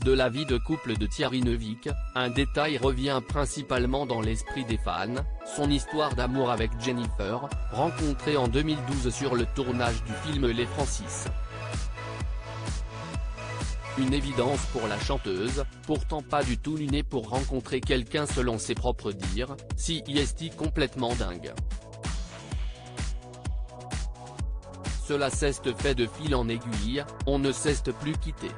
de la vie de couple de Thierry Neuvik, un détail revient principalement dans l'esprit des fans, son histoire d'amour avec Jennifer, rencontrée en 2012 sur le tournage du film Les Francis. Une évidence pour la chanteuse, pourtant pas du tout née pour rencontrer quelqu'un selon ses propres dires, si est complètement dingue. Cela s'est fait de fil en aiguille, on ne s'est plus quitté.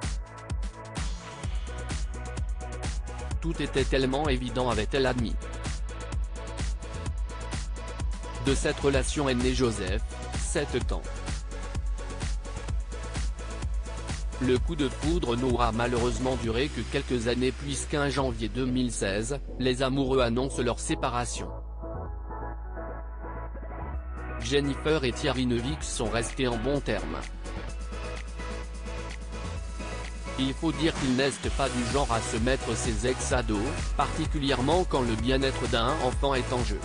Tout était tellement évident, avait-elle admis. De cette relation est né Joseph, 7 ans. Le coup de foudre n'aura malheureusement duré que quelques années puisqu'en janvier 2016, les amoureux annoncent leur séparation. Jennifer et Thierry Neuvik sont restés en bons termes. Il faut dire qu'il n'est pas du genre à se mettre ses ex à dos, particulièrement quand le bien-être d'un enfant est en jeu.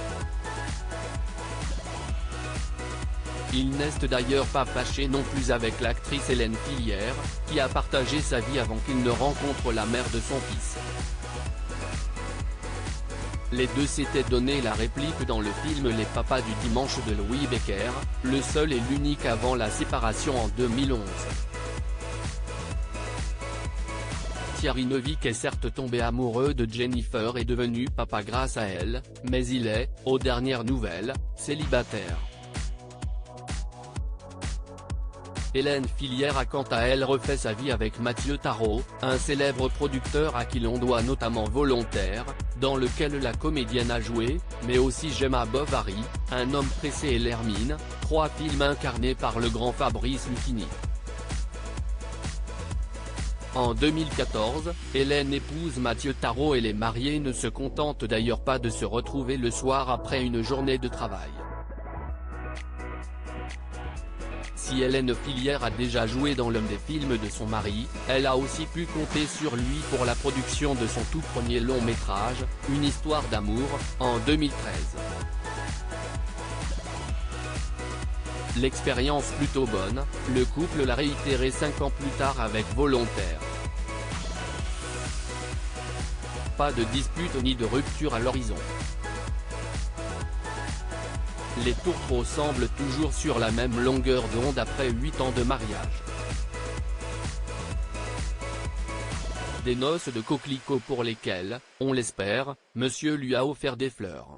Il n'est d'ailleurs pas fâché non plus avec l'actrice Hélène Filière, qui a partagé sa vie avant qu'il ne rencontre la mère de son fils. Les deux s'étaient donné la réplique dans le film Les Papas du dimanche de Louis Becker, le seul et l'unique avant la séparation en 2011. Thierry Neuvik est certes tombé amoureux de Jennifer et devenu papa grâce à elle, mais il est, aux dernières nouvelles, célibataire. Hélène Filière a quant à elle refait sa vie avec Mathieu Tarot, un célèbre producteur à qui l'on doit notamment Volontaire, dans lequel la comédienne a joué, mais aussi Gemma Bovary, Un homme pressé et L'Hermine, 3 films incarnés par le grand Fabrice Lucchini. En 2014, Hélène épouse Mathieu Tarot et les mariés ne se contentent d'ailleurs pas de se retrouver le soir après une journée de travail. Si Hélène Filière a déjà joué dans l'un des films de son mari, elle a aussi pu compter sur lui pour la production de son tout premier long métrage, Une histoire d'amour, en 2013. L'expérience plutôt bonne, le couple l'a réitéré 5 ans plus tard avec Volontaire. Pas de dispute ni de rupture à l'horizon. Les tourtereaux semblent toujours sur la même longueur d'onde après 8 ans de mariage. Des noces de coquelicots pour lesquelles, on l'espère, monsieur lui a offert des fleurs.